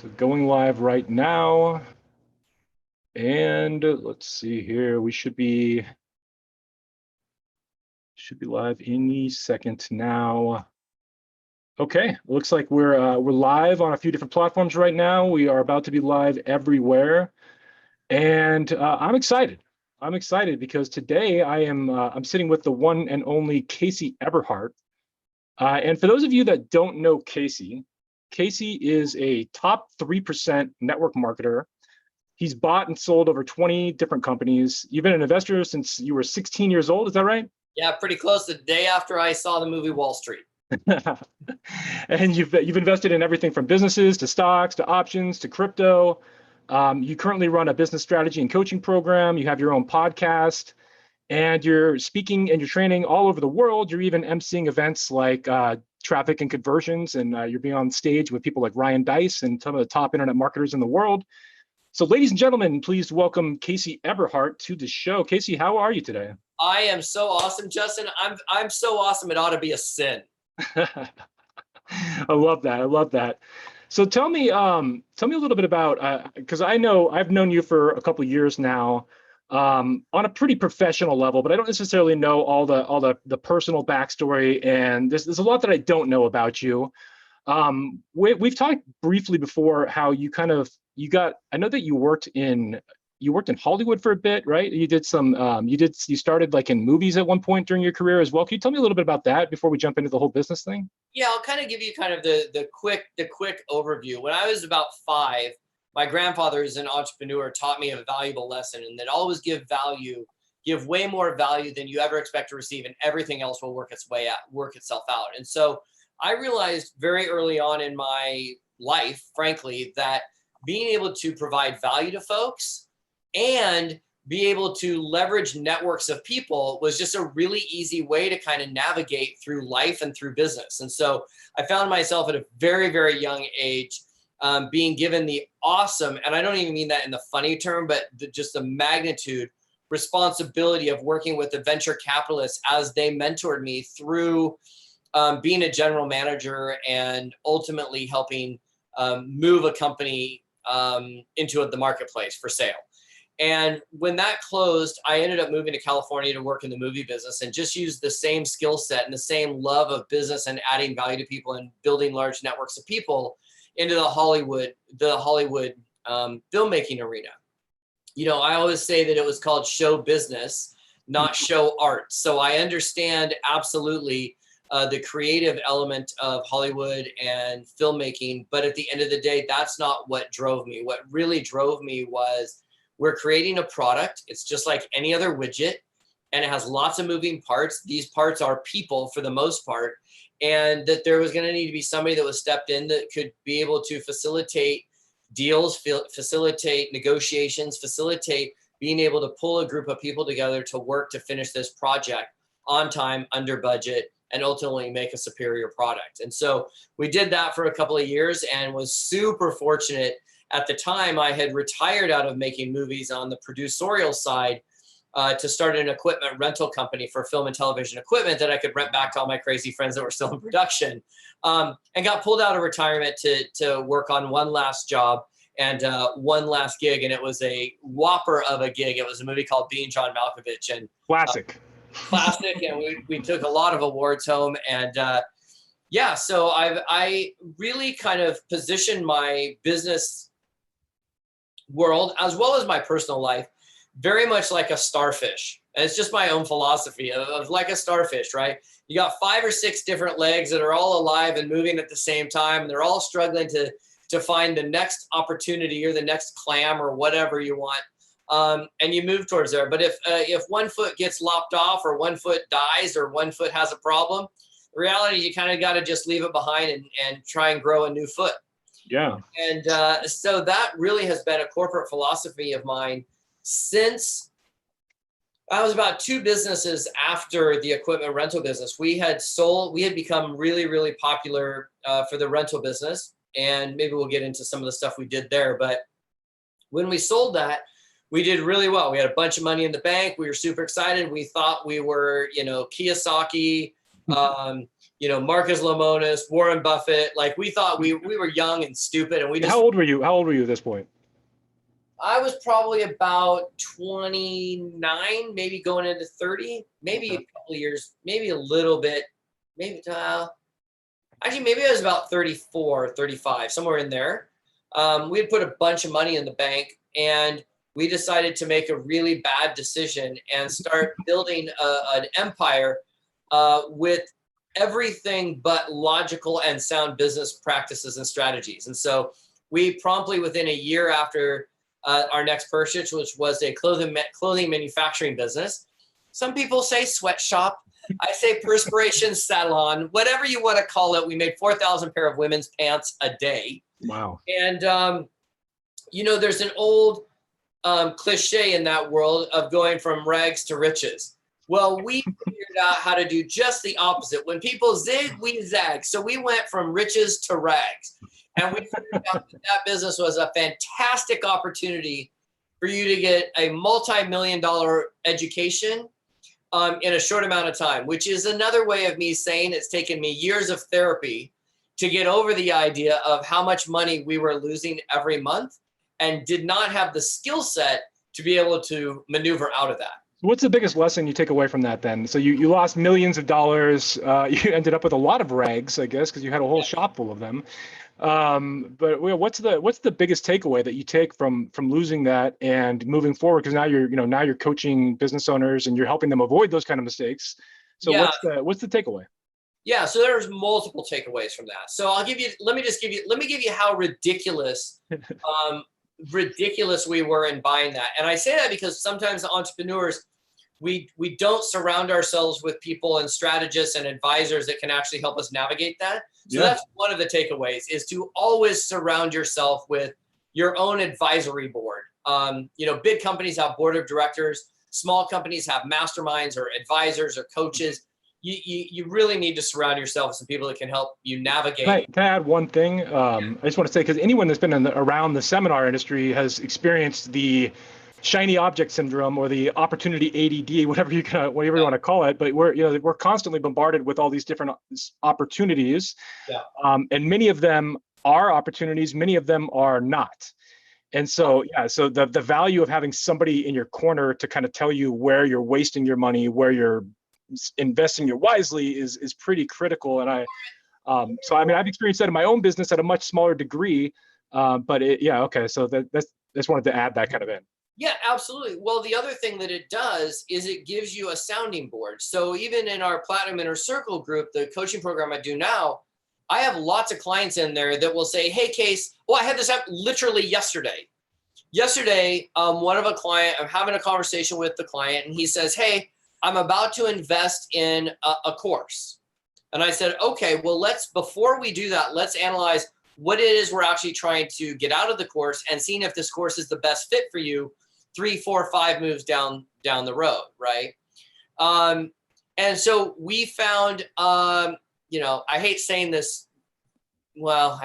So going live right now. And let's see here. We should be live any second now. Okay, looks like we're live on a few different platforms right now. We are about to be live everywhere, and I'm excited. I'm excited because today I'm sitting with the one and only Casey Eberhart. And for those of you that don't know Casey is a top 3% network marketer. He's bought and sold over 20 different companies. You've been an investor since you were 16 years old, is that right? Yeah, pretty close. The day after I saw the movie Wall Street. And you've invested in everything from businesses to stocks to options to crypto. You currently run a business strategy and coaching program. You have your own podcast, and you're speaking and you're training all over the world. You're even emceeing events like traffic and conversions, and you're being on stage with people like Ryan Dice and some of the top internet marketers in the world. So ladies and gentlemen, please welcome Casey Eberhart to the show. Casey, how are you today? I am so awesome, Justin. I'm so awesome it ought to be a sin. I love that. I love that. So tell me a little bit about, because I've known you for a couple of years now, on a pretty professional level, but I don't necessarily know all the personal backstory, and there's a lot that I don't know about you. We've talked briefly before how I know that you worked in Hollywood for a bit, right? You started like in movies at one point during your career as well. Can you tell me a little bit about that before we jump into the whole business thing? Yeah, I'll kind of give you kind of the quick overview. When I was about 5, my grandfather, is an entrepreneur, taught me a valuable lesson, and that always give way more value than you ever expect to receive, and everything else will work itself out. And so I realized very early on in my life, frankly, that being able to provide value to folks and be able to leverage networks of people was just a really easy way to kind of navigate through life and through business. And so I found myself at a very, very young age being given the awesome, and I don't even mean that in the funny term, but just the magnitude responsibility of working with the venture capitalists as they mentored me through being a general manager and ultimately helping move a company into the marketplace for sale. And when that closed, I ended up moving to California to work in the movie business and just use the same skill set and the same love of business and adding value to people and building large networks of people into the Hollywood filmmaking arena. You know, I always say that it was called show business, not show art. So I understand absolutely the creative element of Hollywood and filmmaking. But at the end of the day, that's not what drove me. What really drove me was we're creating a product. It's just like any other widget, and it has lots of moving parts. These parts are people for the most part, and that there was going to need to be somebody that was stepped in that could be able to facilitate deals, facilitate negotiations, facilitate being able to pull a group of people together to work to finish this project on time, under budget, and ultimately make a superior product. And so we did that for a couple of years and was super fortunate. At the time, I had retired out of making movies on the producerial side to start an equipment rental company for film and television equipment that I could rent back to all my crazy friends that were still in production, and got pulled out of retirement to work on one last job and one last gig. And it was a whopper of a gig. It was a movie called Being John Malkovich. And Classic. And we took a lot of awards home. And so I really kind of positioned my business world as well as my personal life very much like a starfish. And it's just my own philosophy of like a starfish, right? You got 5 or 6 different legs that are all alive and moving at the same time, and they're all struggling to find the next opportunity or the next clam or whatever you want. And you move towards there. But if one foot gets lopped off, or one foot dies, or one foot has a problem, the reality, you kind of got to just leave it behind and try and grow a new foot. Yeah. And so that really has been a corporate philosophy of mine since I was about 2 businesses after the equipment rental business. We had become really, really popular for the rental business. And maybe we'll get into some of the stuff we did there. But when we sold that, we did really well. We had a bunch of money in the bank. We were super excited. We thought we were, Kiyosaki. Marcus Lemonis, Warren Buffett. Like we thought we were young and stupid, and we just. How old were you? How old were you at this point? I was probably about 29, maybe going into 30, maybe a couple of years, maybe a little bit, maybe actually maybe I was about 34, 35, somewhere in there. We had put a bunch of money in the bank, and we decided to make a really bad decision and start building an empire with everything but logical and sound business practices and strategies. And so we promptly, within a year after our next purchase, which was a clothing manufacturing business. Some people say sweatshop. I say perspiration salon, whatever you want to call it. We made 4,000 pair of women's pants a day. Wow. And, there's an old cliche in that world of going from rags to riches. Well, we figured out how to do just the opposite. When people zig, we zag. So we went from riches to rags. And we figured out that business was a fantastic opportunity for you to get a multi-million-dollar education in a short amount of time, which is another way of me saying it's taken me years of therapy to get over the idea of how much money we were losing every month and did not have the skill set to be able to maneuver out of that. What's the biggest lesson you take away from that then? So you lost millions of dollars. You ended up with a lot of rags, I guess, because you had a whole shop full of them. But what's the biggest takeaway that you take from losing that and moving forward? Because now you're coaching business owners and you're helping them avoid those kind of mistakes. So what's the takeaway? Yeah, so there's multiple takeaways from that. So let me give you how ridiculous we were in buying that. And I say that because sometimes the entrepreneurs, we don't surround ourselves with people and strategists and advisors that can actually help us navigate that. So that's one of the takeaways, is to always surround yourself with your own advisory board. Big companies have board of directors. Small companies have masterminds or advisors or coaches. You really need to surround yourself with some people that can help you navigate. Can I add one thing? I just want to say, because anyone that's been around the seminar industry has experienced the shiny object syndrome or the opportunity ADD, whatever you want to call it. But we're constantly bombarded with all these different opportunities, and many of them are opportunities, many of them are not. And so so the value of having somebody in your corner to kind of tell you where you're wasting your money, where you're investing it wisely is pretty critical. And I've experienced that in my own business at a much smaller degree, but so I just wanted to add that kind of in. Yeah, absolutely. Well, the other thing that it does is it gives you a sounding board. So even in our Platinum Inner Circle group, the coaching program I do now, I have lots of clients in there that will say, hey, Case, I had this happen literally yesterday. One of a client, I'm having a conversation with the client, and he says, hey, I'm about to invest in a course. And I said, okay, well, before we do that, let's analyze what it is we're actually trying to get out of the course and seeing if this course is the best fit for you 3, 4, 5 moves down the road, right? And so we found, I hate saying this. Well,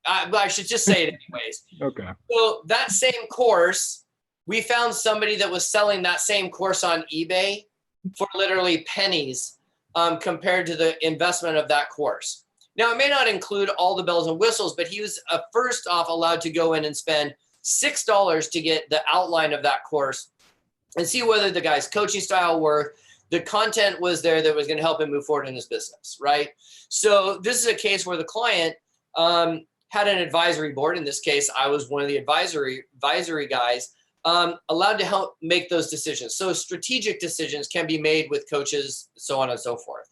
I should just say it anyways. Okay. So that same course, we found somebody that was selling that same course on eBay for literally pennies compared to the investment of that course. Now, it may not include all the bells and whistles, but he was first off allowed to go in and spend $6 to get the outline of that course and see whether the guy's coaching style worked. The content was there that was going to help him move forward in his business, right? So this is a case where the client had an advisory board. In this case, I was one of the advisory guys, allowed to help make those decisions. So strategic decisions can be made with coaches, so on and so forth.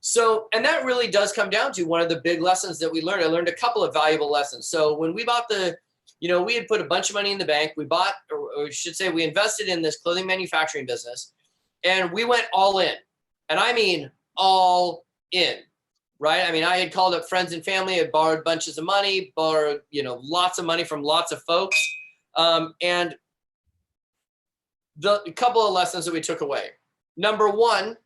So, and that really does come down to one of the big lessons that we learned. I learned a couple of valuable lessons. So when we bought we had put a bunch of money in the bank. We bought, or I should say we invested in this clothing manufacturing business, and we went all in. And I mean, all in, right? I mean, I had called up friends and family, had borrowed bunches of money, borrowed, lots of money from lots of folks. And a couple of lessons that we took away. Number one,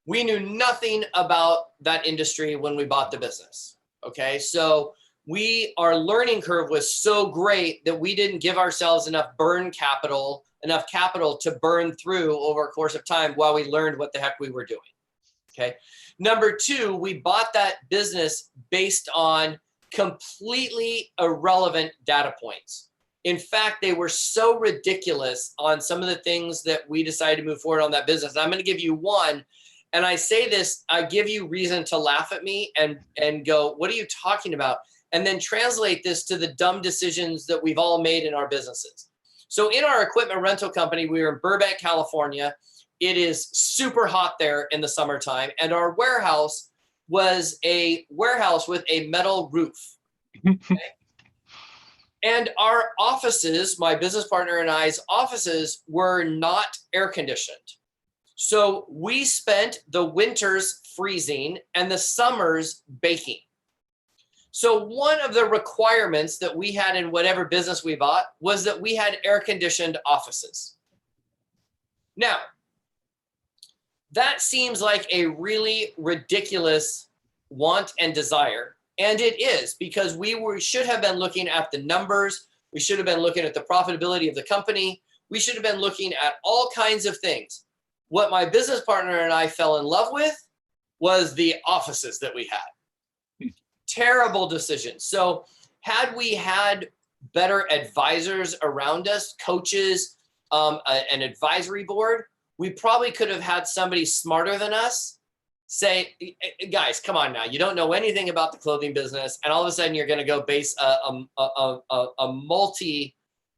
we knew nothing about that industry when we bought the business. Okay. So our learning curve was so great that we didn't give ourselves enough capital to burn through over a course of time while we learned what the heck we were doing. Okay. Number two, we bought that business based on completely irrelevant data points. In fact, they were so ridiculous on some of the things that we decided to move forward on that business. And I'm going to give you one. And I say this, I give you reason to laugh at me and go, what are you talking about? And then translate this to the dumb decisions that we've all made in our businesses. So in our equipment rental company, we were in Burbank, California. It is super hot there in the summertime. And our warehouse was a warehouse with a metal roof. Okay? And our offices, my business partner and I's offices, were not air conditioned. So we spent the winters freezing and the summers baking. So one of the requirements that we had in whatever business we bought was that we had air conditioned offices. Now, that seems like a really ridiculous want and desire. And it is, because we should have been looking at the numbers. We should have been looking at the profitability of the company. We should have been looking at all kinds of things. What my business partner and I fell in love with was the offices that we had. Terrible decision. So had we had better advisors around us, coaches, an advisory board, we probably could have had somebody smarter than us say, guys, come on now. You don't know anything about the clothing business. And all of a sudden you're going to go base a multi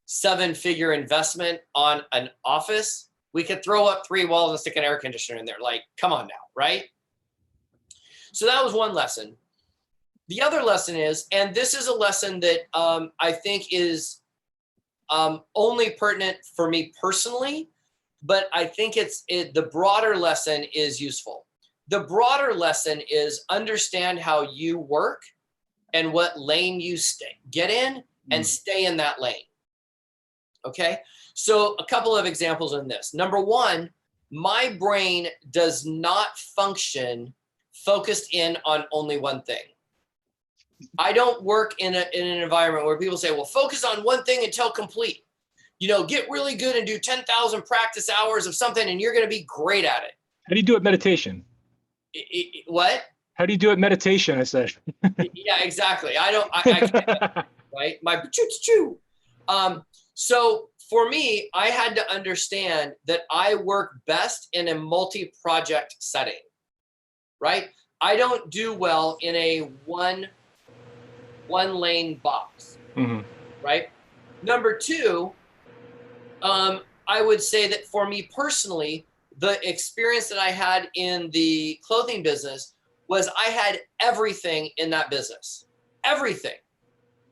7-figure investment on an office. We could throw up 3 walls and stick an air conditioner in there. Like, come on now, right? So that was one lesson. The other lesson is, and this is a lesson that I think is only pertinent for me personally, but I think the broader lesson is useful. The broader lesson is understand how you work and what lane you get in and stay in that lane. Okay. So a couple of examples in this. Number one, my brain does not function focused in on only one thing. I don't work in an environment where people say, well, focus on one thing until complete. You know, get really good and do 10,000 practice hours of something and you're going to be great at it. How do you do it meditation? What? How do you do it meditation? I said. Yeah, exactly. I can't, right? My choo. So for me, I had to understand that I work best in a multi-project setting, right? I don't do well in a one lane box, right? Number two, I would say that for me personally, the experience that I had in the clothing business was I had everything in that business, everything.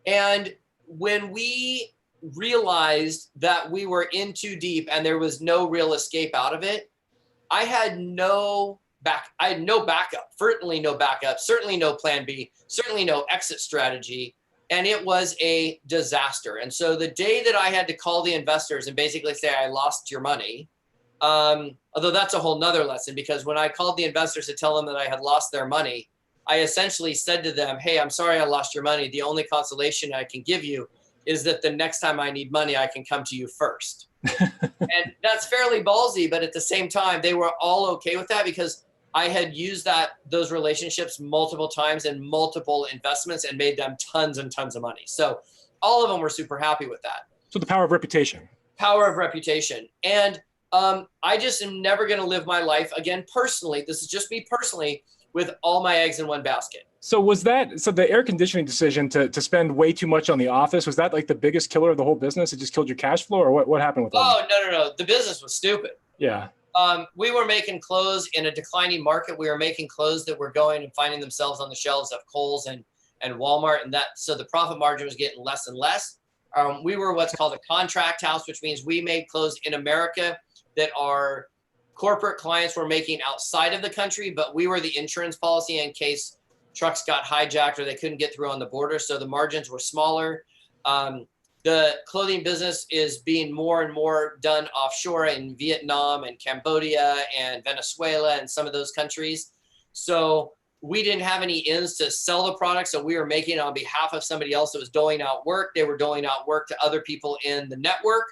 And when we realized that we were in too deep and there was no real escape out of it, I had no backup, certainly no backup, certainly no plan B, certainly no exit strategy. And it was a disaster. And so the day that I had to call the investors and basically say, I lost your money, although that's a whole nother lesson, because when I called the investors to tell them that I had lost their money, I essentially said to them, hey, I'm sorry I lost your money. The only consolation I can give you is that the next time I need money, I can come to you first. And that's fairly ballsy, but at the same time, they were all okay with that because I had used those relationships multiple times in multiple investments and made them tons and tons of money. So all of them were super happy with that. So the power of reputation. Power of reputation. And I just am never going to live my life again personally. This is just me personally with all my eggs in one basket. So the air conditioning decision to spend way too much on the office, was that like the biggest killer of the whole business? It just killed your cash flow, or what happened with that? Oh, no. The business was stupid. Yeah. We were making clothes in a declining market. We were making clothes that were going and finding themselves on the shelves of Kohl's and Walmart, and so the profit margin was getting less and less. We were what's called a contract house, which means we made clothes in America that our corporate clients were making outside of the country, but we were the insurance policy in case trucks got hijacked or they couldn't get through on the border. So the margins were smaller. The clothing business is being more and more done offshore in Vietnam and Cambodia and Venezuela and some of those countries. So we didn't have any ins to sell the product. So we were making it on behalf of somebody else that was doling out work. They were doling out work to other people in the network.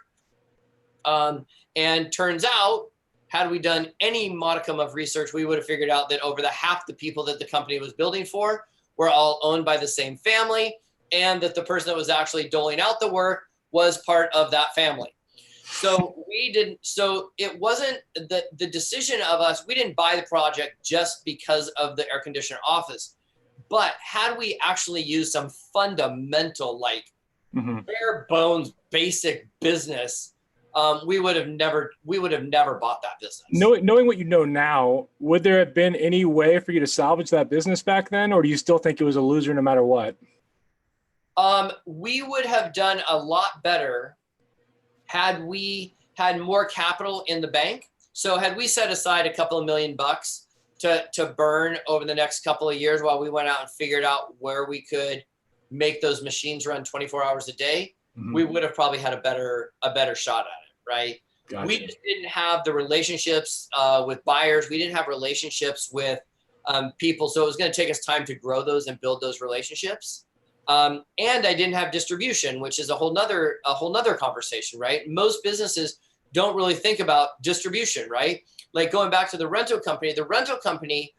And turns out had we done any modicum of research, we would have figured out that over the half the people that the company was building for were all owned by the same family, and that the person that was actually doling out the work was part of that family. So it wasn't the decision of us, we didn't buy the project just because of the air conditioner office, but had we actually used some fundamental, like bare bones, basic business, we would have never bought that business. Knowing what you know now, would there have been any way for you to salvage that business back then, or do you still think it was a loser no matter what? We would have done a lot better had we had more capital in the bank. So had we set aside a couple of $1 million to burn over the next couple of years while we went out and figured out where we could make those machines run 24 hours a day, we would have probably had a better shot at it, right? Gotcha. We just didn't have the relationships with buyers. We didn't have relationships with people. So it was going to take us time to grow those and build those relationships. And I didn't have distribution, which is a whole nother conversation, right? Most businesses don't really think about distribution, right? Like going back to the rental company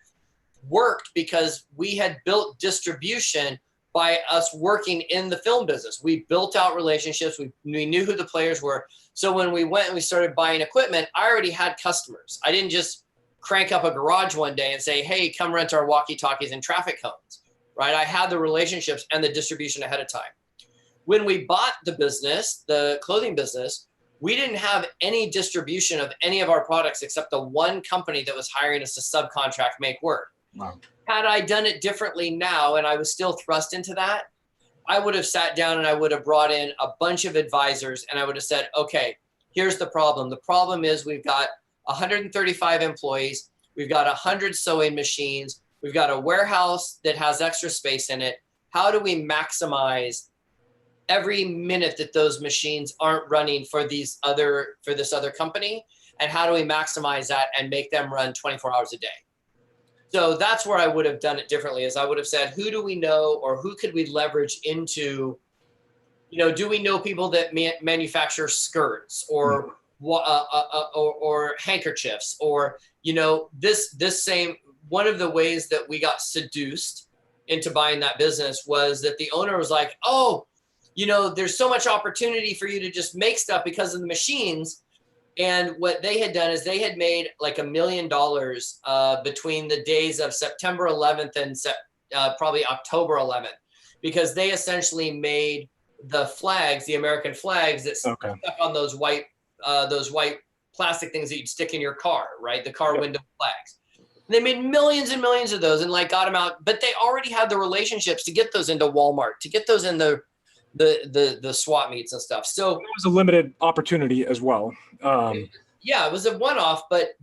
worked because we had built distribution by us working in the film business. We built out relationships. We knew who the players were. So when we went and we started buying equipment, I already had customers. I didn't just crank up a garage one day and say, hey, come rent our walkie-talkies and traffic cones. Right? I had the relationships and the distribution ahead of time. When we bought the business, the clothing business, we didn't have any distribution of any of our products except the one company that was hiring us to subcontract make work. Wow. Had I done it differently now and I was still thrust into that, I would have sat down and I would have brought in a bunch of advisors and I would have said, okay, here's the problem. The problem is we've got 135 employees. We've got 100 sewing machines. We've got a warehouse that has extra space in it. How do we maximize every minute that those machines aren't running for this other company? And how do we maximize that and make them run 24 hours a day? So that's where I would have done it differently, is I would have said, who do we know or who could we leverage into, do we know people that manufacture skirts or handkerchiefs or, this same. One of the ways that we got seduced into buying that business was that the owner was like, oh, there's so much opportunity for you to just make stuff because of the machines. And what they had done is they had made like $1 million between the days of September 11th and probably October 11th, because they essentially made the flags, the American flags that stuck on those white plastic things that you'd stick in your car, right? The car window flags. They made millions and millions of those and got them out, but they already had the relationships to get those into Walmart, to get those in the swap meets and stuff. So it was a limited opportunity as well. Yeah, it was a one-off, but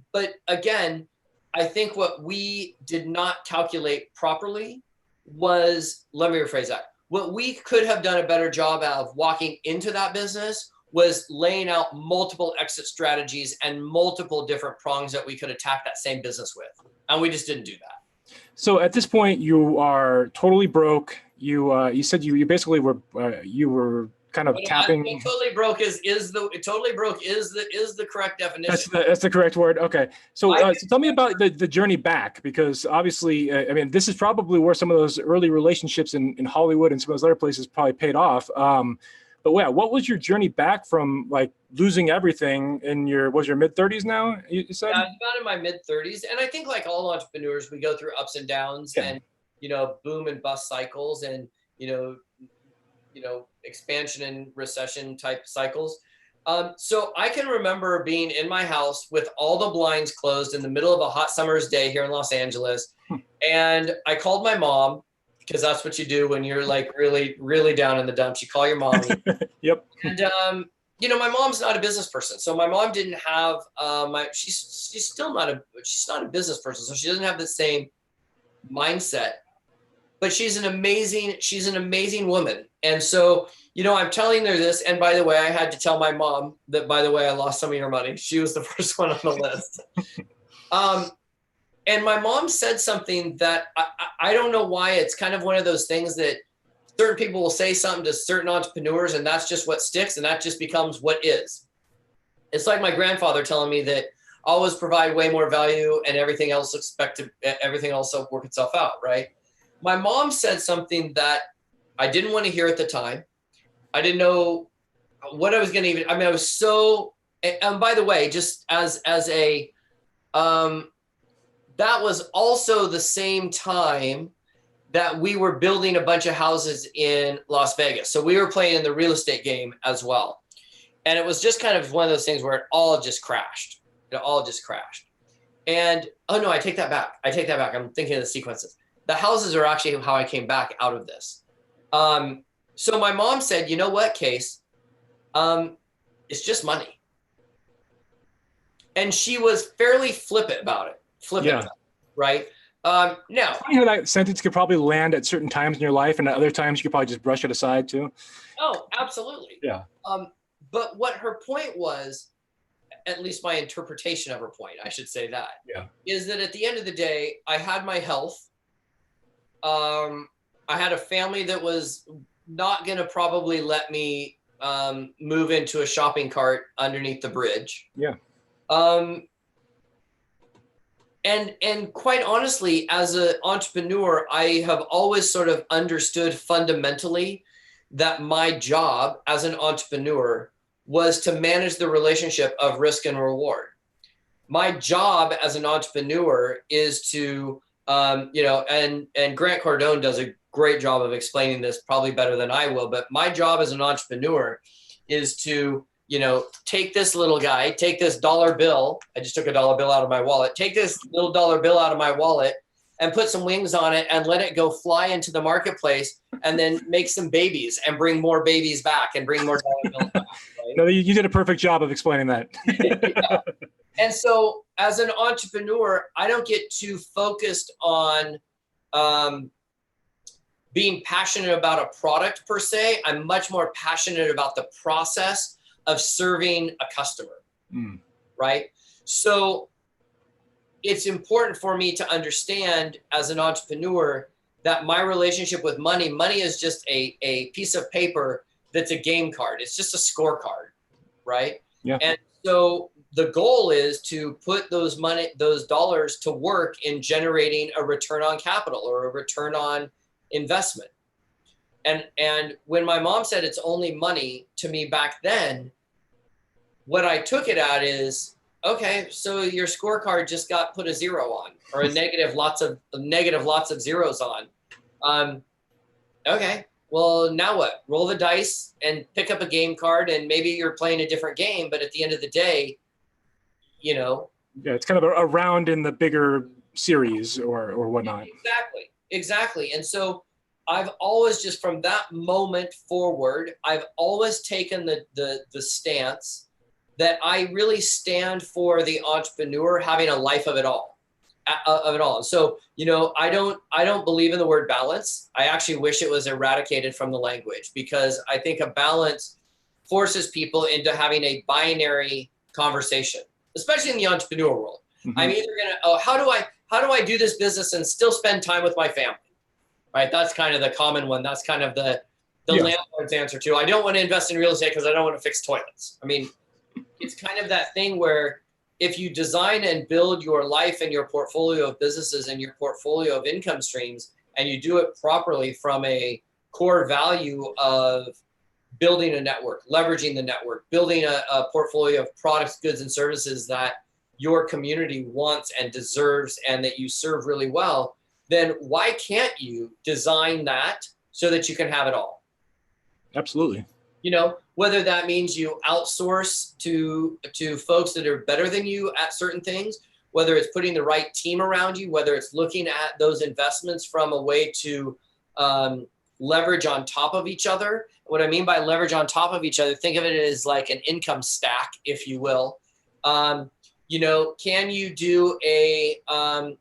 again, I think what we did not calculate properly was, let me rephrase that. What we could have done a better job of walking into that business was laying out multiple exit strategies and multiple different prongs that we could attack that same business with. And we just didn't do that. So at this point, you are totally broke. You said you basically were you were kind of tapping. Totally broke is the correct definition. That's the correct word. Okay. So tell me about the journey back, because obviously, this is probably where some of those early relationships in Hollywood and some of those other places probably paid off. But yeah, what was your journey back from like losing everything in your mid-30s now, you said? Yeah, I'm about in my mid-30s. And I think like all entrepreneurs, we go through ups and downs and, boom and bust cycles and, expansion and recession type cycles. So I can remember being in my house with all the blinds closed in the middle of a hot summer's day here in Los Angeles. And I called my mom, because that's what you do when you're like really, really down in the dumps. You call your mommy. Yep. And, my mom's not a business person. So my mom didn't have, she's not a business person. So she doesn't have the same mindset, but she's an amazing woman. And so, I'm telling her this. And by the way, I had to tell my mom that, by the way, I lost some of your money. She was the first one on the list. And my mom said something that I don't know why. It's kind of one of those things that certain people will say something to certain entrepreneurs, and that's just what sticks, and that just becomes what is. It's like my grandfather telling me that always provide way more value, and everything else will work itself out, right? My mom said something that I didn't want to hear at the time. I didn't know what I was going to even, I mean, I was so, and by the way, just as a, that was also the same time that we were building a bunch of houses in Las Vegas. So we were playing in the real estate game as well. And it was just kind of one of those things where it all just crashed. It all just crashed. And, oh no, I take that back. I'm thinking of the sequences. The houses are actually how I came back out of this. So my mom said, you know what, Case? It's just money. And she was fairly flippant about it. Right? Now, funny how that sentence could probably land at certain times in your life, and at other times you could probably just brush it aside too. Oh, absolutely. Yeah. But what her point was, at least my interpretation of her point, I should say that, is that at the end of the day, I had my health. I had a family that was not going to probably let me move into a shopping cart underneath the bridge. Yeah. And quite honestly, as an entrepreneur, I have always sort of understood fundamentally that my job as an entrepreneur was to manage the relationship of risk and reward. My job as an entrepreneur is to, and Grant Cardone does a great job of explaining this probably better than I will, but my job as an entrepreneur is to, take this little guy, take this dollar bill. I just took a dollar bill out of my wallet. Take this little dollar bill out of my wallet and put some wings on it and let it go fly into the marketplace and then make some babies and bring more babies back and bring more dollar bills back. Right? No, you did a perfect job of explaining that. Yeah. And so as an entrepreneur, I don't get too focused on being passionate about a product per se. I'm much more passionate about the process of serving a customer, right? So it's important for me to understand as an entrepreneur that my relationship with money is just a piece of paper that's a game card. It's just a scorecard, right? Yeah. And so the goal is to put those dollars to work in generating a return on capital or a return on investment. And when my mom said it's only money to me back then, what I took it at is, okay, so your scorecard just got put a 0 on, or a negative, lots of zeros on. Okay, well, now what? Roll the dice and pick up a game card, and maybe you're playing a different game, but at the end of the day, Yeah, it's kind of a round in the bigger series or whatnot. Exactly. And so I've always, just from that moment forward, I've always taken the stance that I really stand for the entrepreneur having a life of it all. So, I don't believe in the word balance. I actually wish it was eradicated from the language, because I think a balance forces people into having a binary conversation, especially in the entrepreneur world. Mm-hmm. I'm either how do I do this business and still spend time with my family? Right? That's kind of the common one. That's kind of the landlord's answer too. I don't want to invest in real estate because I don't want to fix toilets. I mean, it's kind of that thing where if you design and build your life and your portfolio of businesses and your portfolio of income streams, and you do it properly from a core value of building a network, leveraging the network, building a portfolio of products, goods, and services that your community wants and deserves and that you serve really well, then why can't you design that so that you can have it all? Absolutely. Whether that means you outsource to folks that are better than you at certain things, whether it's putting the right team around you, whether it's looking at those investments from a way to leverage on top of each other. What I mean by leverage on top of each other, think of it as like an income stack, if you will. Can you do let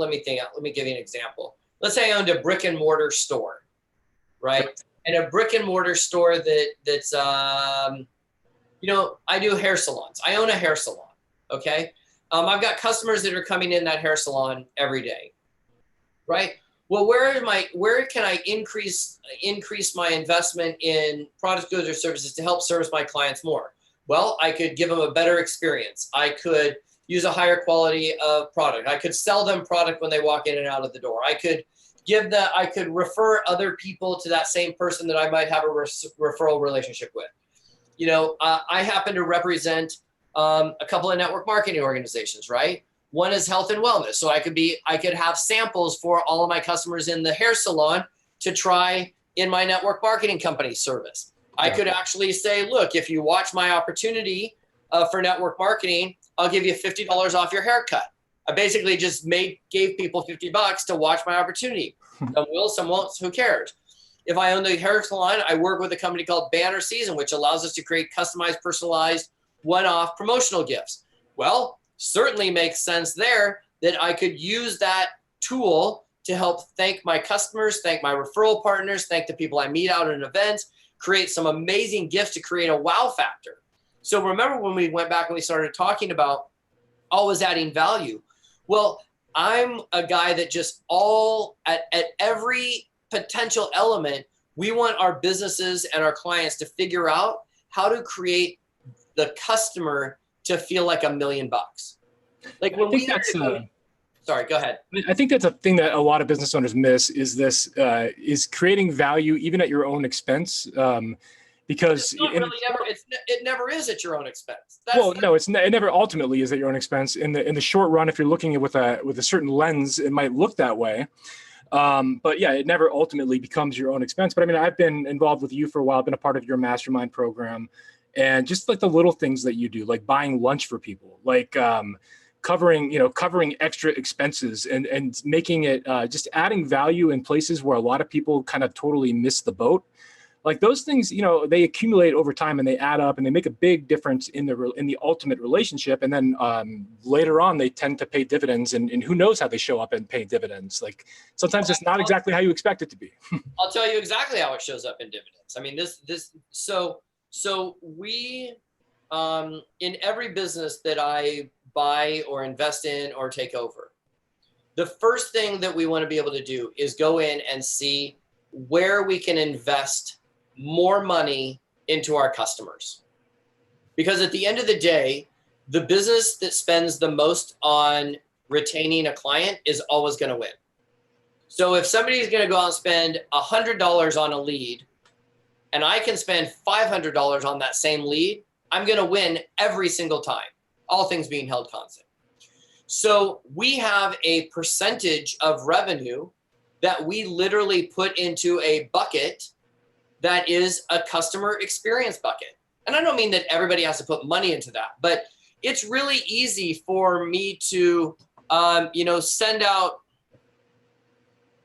me give you an example. Let's say I owned a brick and mortar store, right? And a brick and mortar store that's I do hair salons. I own a hair salon, okay? I've got customers that are coming in that hair salon every day, right? Well, where can I increase my investment in products, goods, or services to help service my clients more? Well, I could give them a better experience. I could use a higher quality of product. I could sell them product when they walk in and out of the door. I could refer other people to that same person that I might have a referral relationship with. I happen to represent a couple of network marketing organizations, right? One is health and wellness. So I could have samples for all of my customers in the hair salon to try in my network marketing company service. I could actually say, look, if you watch my opportunity for network marketing, I'll give you $50 off your haircut. I basically just gave people $50 to watch my opportunity. Some will, some won't, who cares? If I own the hair salon, I work with a company called Banner Season, which allows us to create customized, personalized, one-off promotional gifts. Well, certainly makes sense there that I could use that tool to help thank my customers, thank my referral partners, thank the people I meet out at events, create some amazing gifts to create a wow factor. So remember when we went back and we started talking about always adding value? Well, I'm a guy that just at every potential element, we want our businesses and our clients to figure out how to create the customer to feel like $1 million. Like when sorry, go ahead. I think that's a thing that a lot of business owners miss is creating value even at your own expense. Because it never is at your own expense. It never ultimately is at your own expense. In the short run, if you're looking at it with a certain lens, it might look that way. But yeah, it never ultimately becomes your own expense. But I mean, I've been involved with you for a while. I've been a part of your mastermind program, and just like the little things that you do, like buying lunch for people, like covering extra expenses and making it just adding value in places where a lot of people kind of totally miss the boat. Like those things, they accumulate over time and they add up and they make a big difference in the ultimate relationship. And then later on, they tend to pay dividends, and who knows how they show up and pay dividends. Like sometimes it's not exactly how you expect it to be. I'll tell you exactly how it shows up in dividends. I mean, so we, in every business that I buy or invest in or take over, the first thing that we want to be able to do is go in and see where we can invest more money into our customers. Because at the end of the day, the business that spends the most on retaining a client is always going to win. So if somebody's going to go out and spend $100 on a lead, and I can spend $500 on that same lead, I'm going to win every single time, all things being held constant. So we have a percentage of revenue that we literally put into a bucket that is a customer experience bucket. And I don't mean that everybody has to put money into that, but it's really easy for me to, send out,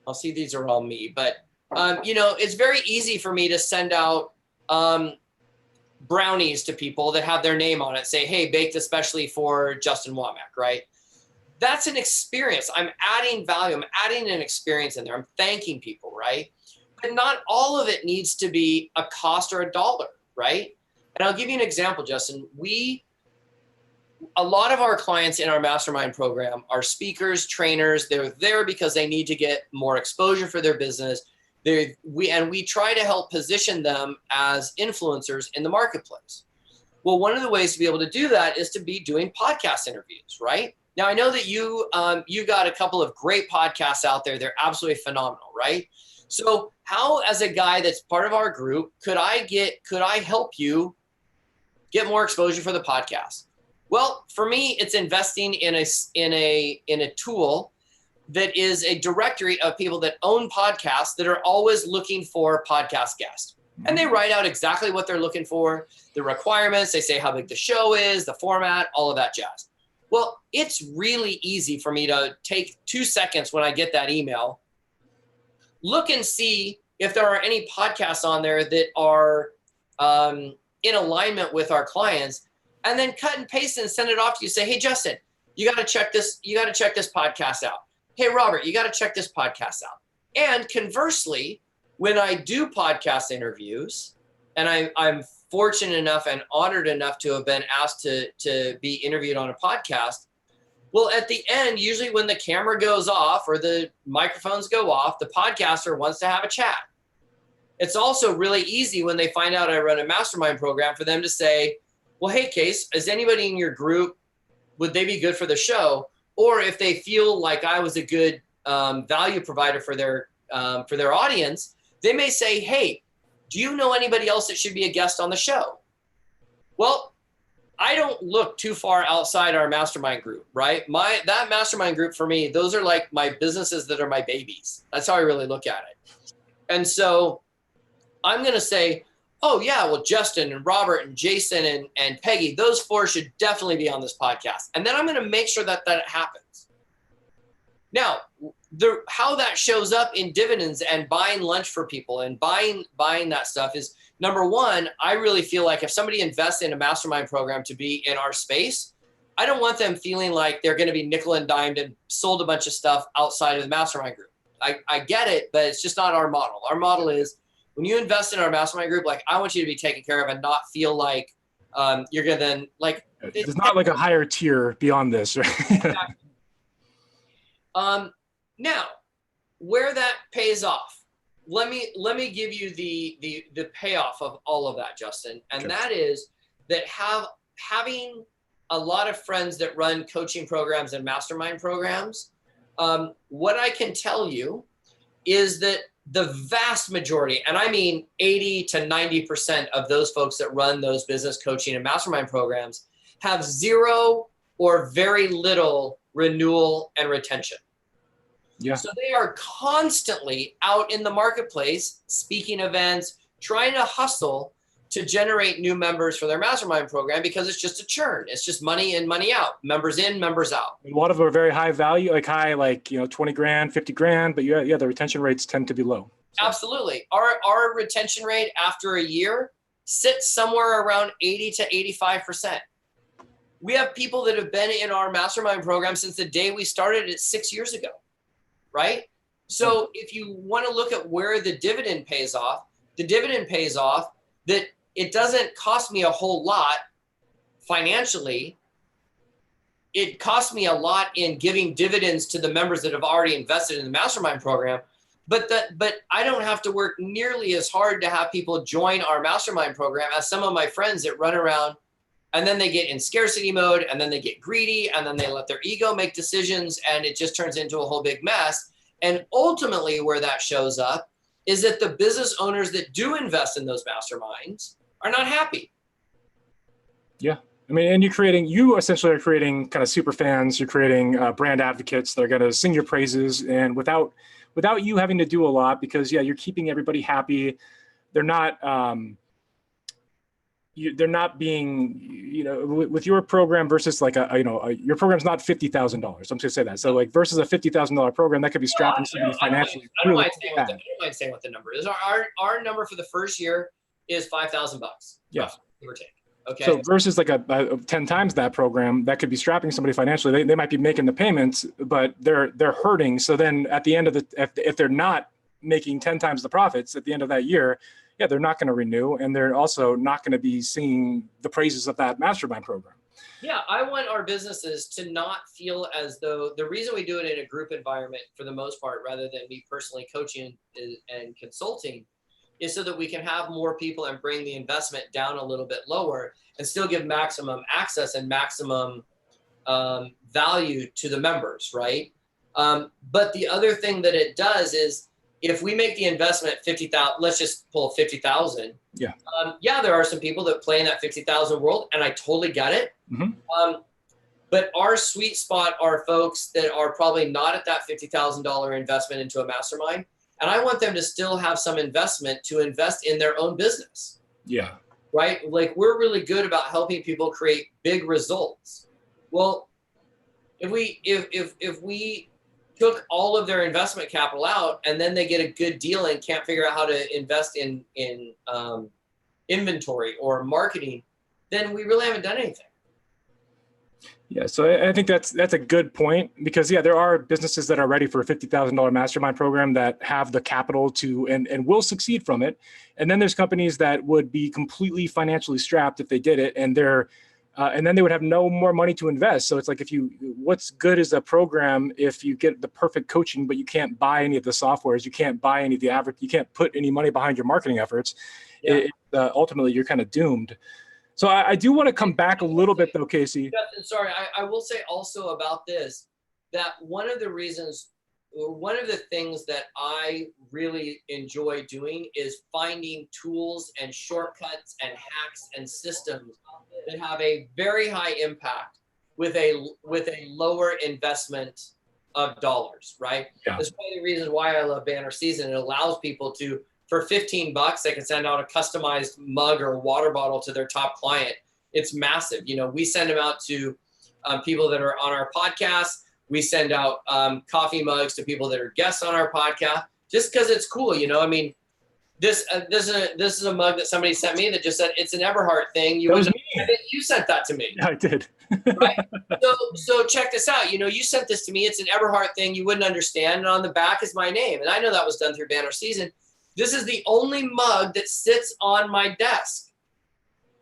I'll see these are all me, but, it's very easy for me to send out brownies to people that have their name on it, say, hey, baked especially for Justin Womack, right? That's an experience. I'm adding value. I'm adding an experience in there. I'm thanking people, right? But not all of it needs to be a cost or a dollar, right? And I'll give you an example, Justin. A lot of our clients in our mastermind program are speakers, trainers. They're there because they need to get more exposure for their business. We try to help position them as influencers in the marketplace. Well, one of the ways to be able to do that is to be doing podcast interviews, right? Now, I know that you got a couple of great podcasts out there. They're absolutely phenomenal, right? So how, as a guy that's part of our group, could I help you get more exposure for the podcast? Well, for me, it's investing in a tool that is a directory of people that own podcasts that are always looking for podcast guests. And they write out exactly what they're looking for, the requirements. They say how big the show is, the format, all of that jazz. Well, it's really easy for me to take 2 seconds when I get that email, look and see if there are any podcasts on there that are in alignment with our clients, and then cut and paste and send it off to you. Say, hey, Justin, you got to check this. You got to check this podcast out. Hey, Robert, you got to check this podcast out. And conversely, when I do podcast interviews, and I'm fortunate enough and honored enough to have been asked to be interviewed on a podcast, well, at the end, usually when the camera goes off or the microphones go off, the podcaster wants to have a chat. It's also really easy when they find out I run a mastermind program for them to say, well, hey, Case, is anybody in your group, would they be good for the show? Or if they feel like I was a good value provider for their audience, they may say, hey, do you know anybody else that should be a guest on the show? Well, I don't look too far outside our mastermind group, right? That mastermind group for me, those are like my businesses that are my babies. That's how I really look at it. And so I'm going to say, oh yeah, well, Justin and Robert and Jason and Peggy, those four should definitely be on this podcast. And then I'm going to make sure that happens. Now, how that shows up in dividends and buying lunch for people and buying that stuff is, number one, I really feel like if somebody invests in a mastermind program to be in our space, I don't want them feeling like they're going to be nickel and dimed and sold a bunch of stuff outside of the mastermind group. I get it, but it's just not our model. Our model is when you invest in our mastermind group, like I want you to be taken care of and not feel like you're going to then like. It's not like a higher tier beyond this, right? Exactly. Now, where that pays off, let me give you the payoff of all of that, Justin, and that is that having a lot of friends that run coaching programs and mastermind programs. What I can tell you is that the vast majority, and I mean 80 to 90% of those folks that run those business coaching and mastermind programs have zero or very little renewal and retention. Yeah. So they are constantly out in the marketplace, speaking events, trying to hustle to generate new members for their mastermind program because it's just a churn. It's just money in, money out, members in, members out. A lot of them are very high value, like 20 grand, 50 grand, but yeah, the retention rates tend to be low. So. Absolutely. Our retention rate after a year sits somewhere around 80 to 85%. We have people that have been in our mastermind program since the day we started it 6 years ago, right? So if you want to look at where the dividend pays off, that it doesn't cost me a whole lot financially. It costs me a lot in giving dividends to the members that have already invested in the mastermind program. But I don't have to work nearly as hard to have people join our mastermind program as some of my friends that run around and then they get in scarcity mode and then they get greedy and then they let their ego make decisions and it just turns into a whole big mess. And ultimately where that shows up is that the business owners that do invest in those masterminds are not happy. Yeah. I mean, and you essentially are creating kind of super fans. You're creating brand advocates that are going to sing your praises, and without you having to do a lot, because you're keeping everybody happy. They're not being, with your program versus like your program's not $50,000. I'm just gonna say that. So like versus a $50,000 program that could be strapping somebody financially. I don't mind saying what the number is. Our number for the first year is $5,000. Yeah. Give or take. Okay. So versus like a 10 times that program that could be strapping somebody financially, they might be making the payments, but they're hurting. So then at the end of if they're not making 10 times the profits at the end of that year, they're not going to renew, and they're also not going to be singing the praises of that mastermind program. Yeah, I want our businesses to not feel as though the reason we do it in a group environment for the most part, rather than me personally coaching and consulting, is so that we can have more people and bring the investment down a little bit lower and still give maximum access and maximum value to the members, right? But the other thing that it does is if we make the investment 50,000, let's just pull 50,000. Yeah. There are some people that play in that 50,000 world, and I totally get it. Mm-hmm. But our sweet spot are folks that are probably not at that $50,000 investment into a mastermind. And I want them to still have some investment to invest in their own business. Yeah. Right? Like we're really good about helping people create big results. Well, if we took all of their investment capital out and then they get a good deal and can't figure out how to invest in inventory or marketing, then we really haven't done anything. Yeah, so I think that's a good point, because there are businesses that are ready for a $50,000 mastermind program that have the capital to and will succeed from it, and then there's companies that would be completely financially strapped if they did it, and then they would have no more money to invest. So it's like what's good is a program if you get the perfect coaching, but you can't buy any of the softwares, you can't buy any of the you can't put any money behind your marketing efforts. Ultimately, you're kind of doomed. So I do want to come back a little bit though, Casey. Justin, sorry, I will say also about this, that one of the reasons, or one of the things that I really enjoy doing is finding tools and shortcuts and hacks and systems that have a very high impact with a lower investment of dollars, right? Yeah. That's one of the reasons why I love Banner Season. It allows people to, for $15, they can send out a customized mug or water bottle to their top client. It's massive. You know, we send them out to people that are on our podcast. We send out coffee mugs to people that are guests on our podcast, just because it's cool. You know, I mean, this is a mug that somebody sent me that just said it's an Eberhart thing. You sent that to me. Yeah, I did. Right? So check this out. You know, you sent this to me. It's an Eberhart thing. You wouldn't understand. And on the back is my name. And I know that was done through Banner Season. This is the only mug that sits on my desk.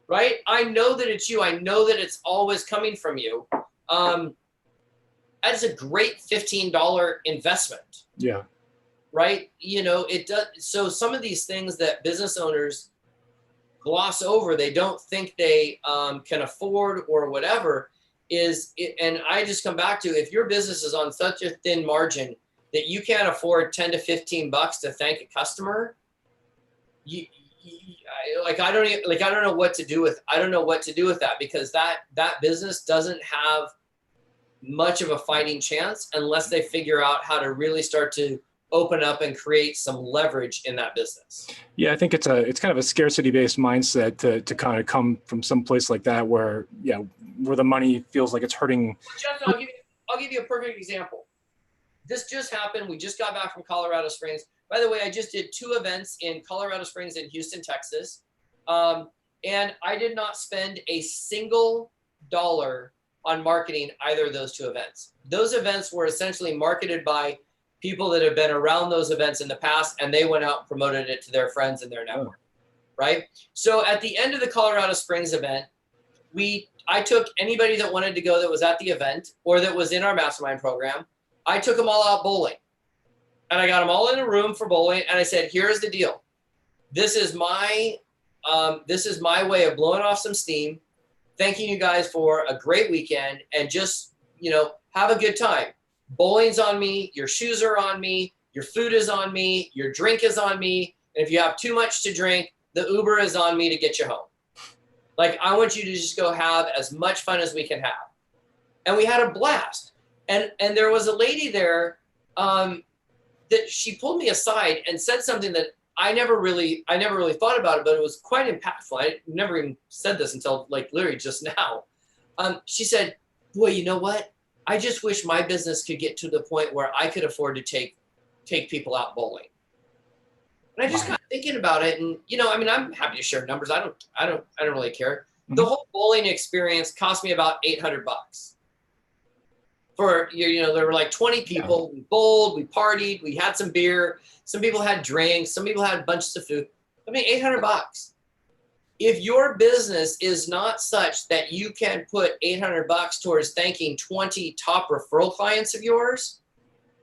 Right? I know that it's you. I know that it's always coming from you. That's a great $15 investment. Yeah. Right? You know, it does. So some of these things that business owners gloss over, they don't think they can afford or whatever, and I just come back to, if your business is on such a thin margin that you can't afford 10 to 15 bucks to thank a customer, I don't know what to do with that, because that business doesn't have much of a fighting chance unless they figure out how to really start to open up and create some leverage in that business. Yeah, I think it's kind of a scarcity-based mindset to kind of come from some place like that where the money feels like it's hurting. Justin, I'll give you a perfect example. This just happened. We just got back from Colorado Springs. By the way, I just did 2 events in Colorado Springs and Houston, Texas. And I did not spend a single dollar on marketing either of those 2 events. Those events were essentially marketed by people that have been around those events in the past, and they went out and promoted it to their friends and their network, right? So at the end of the Colorado Springs event, I took anybody that wanted to go that was at the event or that was in our mastermind program. I took them all out bowling, and I got them all in a room for bowling. And I said, here's the deal. This is my way of blowing off some steam, thanking you guys for a great weekend, and just, have a good time. Bowling's on me, your shoes are on me, your food is on me, your drink is on me. And if you have too much to drink, the Uber is on me to get you home. Like, I want you to just go have as much fun as we can have. And we had a blast. And there was a lady there that she pulled me aside and said something that I never really thought about it, but it was quite impactful. I never even said this until literally just now. She said, boy, you know what? I just wish my business could get to the point where I could afford to take people out bowling. And I just got thinking about it, and I'm happy to share numbers. I don't really care. Mm-hmm. The whole bowling experience cost me about $800. For there were like 20 people. We bowled, we partied, we had some beer. Some people had drinks. Some people had bunches of food. I mean, $800. If your business is not such that you can put $800 towards thanking 20 top referral clients of yours,